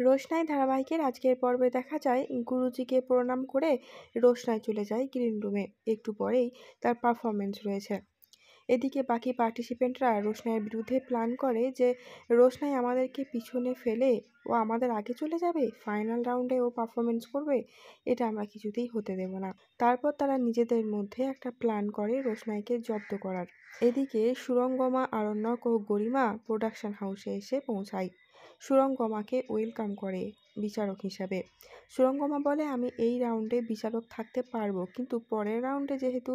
রোশনাই ধারাবাহিকের আজকের পর্বে দেখা যায় গুরুজিকে প্রণাম করে রোশনাই চলে যায় গ্রিন রুমে। একটু পরেই তার পারফরমেন্স রয়েছে। এদিকে বাকি পার্টিসিপেন্টরা রোশনাইয়ের বিরুদ্ধে প্ল্যান করে যে রোশনাই আমাদেরকে পিছনে ফেলে ও আমাদের আগে চলে যাবে, ফাইনাল রাউন্ডে ও পারফরমেন্স করবে। এটা আমরা কিছুতেই হতে দেব না। তারপর তারা নিজেদের মধ্যে একটা প্ল্যান করে রোশনাইকে জব্দ করার। এদিকে সুরঙ্গমা, আরণ্যক ও গরিমা প্রোডাকশন হাউসে এসে পৌঁছায়। সুরঙ্গমাকে ওয়েলকাম করে বিচারক হিসাবে। সুরঙ্গমা বলে, আমি এই রাউন্ডে বিচারক থাকতে পারবো, কিন্তু পরের রাউন্ডে যেহেতু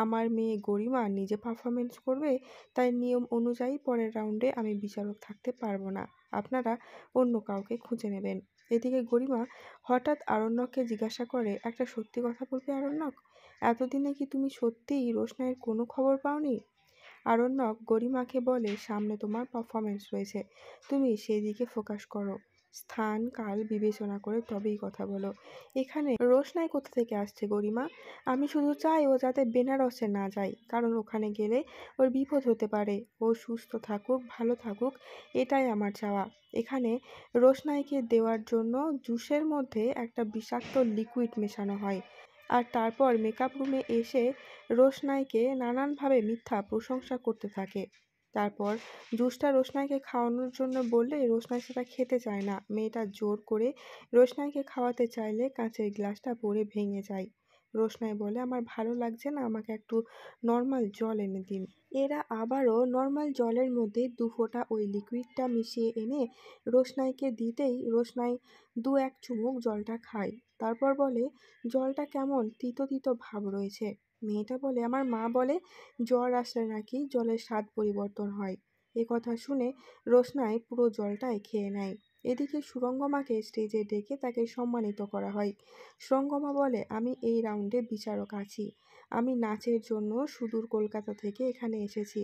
আমার মেয়ে গরিমা নিজে পারফরমেন্স করবে, তাই নিয়ম অনুযায়ী পরের রাউন্ডে আমি বিচারক থাকতে পারবো না। আপনারা অন্য কাউকে খুঁজে নেবেন। এদিকে গরিমা হঠাৎ আরণ্যককে জিজ্ঞাসা করে, একটা সত্যি কথা বলবে আরণ্যক? এতদিনে কি তুমি সত্যিই রোশনাইয়ের কোনো খবর পাওনি? আরণ্যক গরিমাকে বলে, সামনে তোমার পারফরমেন্স রয়েছে, তুমি সেই দিকে ফোকাস করো। স্থান কাল বিবেচনা করে তবেই কথা বলো। এখানে রোশনাই কোথা থেকে আসছে গরিমা? আমি শুধু চাই ও যাতে বেনারসে না যায়, কারণ ওখানে গেলে ওর বিপদ হতে পারে। ও সুস্থ থাকুক, ভালো থাকুক, এটাই আমার চাওয়া। এখানে রোশনাইকে দেওয়ার জন্য জুসের মধ্যে একটা বিষাক্ত লিকুইড মেশানো হয়, আর তারপর মেকআপ রুমে এসে রোশনাইকে নানানভাবে মিথ্যা প্রশংসা করতে থাকে। তারপর জুসটা রোশনাইকে খাওয়ানোর জন্য বললে রোশনাই সেটা খেতে চায় না। মেয়েটা জোর করে রোশনাইকে খাওয়াতে চাইলে কাঁচের গ্লাসটা পড়ে ভেঙে যায়। রোশনাই বলে, আমার ভালো লাগছে না, আমাকে একটু নর্মাল জল এনে দিন। এরা আবারও নর্মাল জলের মধ্যে 2 ফোঁটা ওই লিকুইডটা মিশিয়ে এনে রোশনাইকে দিতেই রোশনাই 2-1 চুমুক জলটা খায়। তারপর বলে, জলটা কেমন তিতো তিতো ভাব রয়েছে। মেয়েটা বলে, আমার মা বলে জ্বর আসলে নাকি জলের স্বাদ পরিবর্তন হয়। এ কথা শুনে রোশনাই পুরো জলটাই খেয়ে নেয়। এদিকে সুরঙ্গমাকে স্টেজে ডেকে তাকে সম্মানিত করা হয়। সুরঙ্গমা বলে, আমি এই রাউন্ডে বিচারক আছি। আমি নাচের জন্য সুদূর কলকাতা থেকে এখানে এসেছি।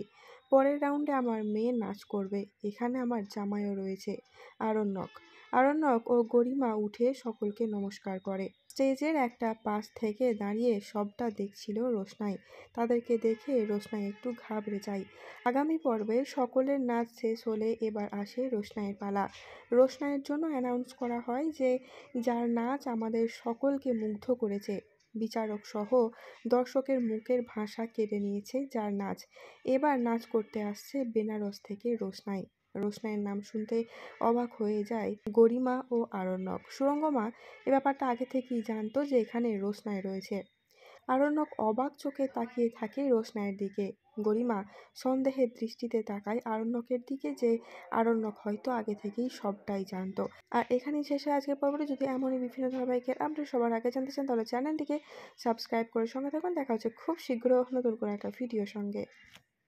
পরের রাউন্ডে আমার মেয়ে নাচ করবে। এখানে আমার জামাইও রয়েছে, আরণ্যক। আরণ্যক ও গরিমা উঠে সকলকে নমস্কার করে। স্টেজের একটা পাশ থেকে দাঁড়িয়ে সবটা দেখছিল রোশনাই। তাদেরকে দেখে রোশনাই একটু ঘাবড়ে যায়। আগামী পর্বে সকলের নাচ শেষ হলে এবার আসে রোশনাইয়ের পালা। রোশনাইয়ের জন্য অ্যানাউন্স করা হয় যে যার নাচ আমাদের সকলকে মুগ্ধ করেছে, বিচারক সহ দর্শকের মুখের ভাষা কেড়ে নিয়েছে যার নাচ, এবার নাচ করতে আসছে বেনারস থেকে রোশনাই। রোশনাইয়ের নাম শুনতে অবাক হয়ে যায় গরিমা ও আরণ্যক। সুরঙ্গমা এ ব্যাপারটা আগে থেকেই জানতো যে এখানে রোশনাই রয়েছে। আরণ্যক অবাক চোখে তাকিয়ে থাকে রোশনাইয়ের দিকে। গরিমা সন্দেহের দৃষ্টিতে তাকায় আরণ্যকের দিকে, যে আরণ্যক হয়তো আগে থেকেই সবটাই জানতো। আর এখানেই শেষ হয় আজকের পর্বটি। যদি এমনই বিভিন্ন ধারাবাহিকের আপডেট সবার আগে জানতে চান, তাহলে চ্যানেলটিকে সাবস্ক্রাইব করে সঙ্গে থাকুন। দেখা হচ্ছে খুব শীঘ্র নতুন কোনো একটা ভিডিওর সঙ্গে।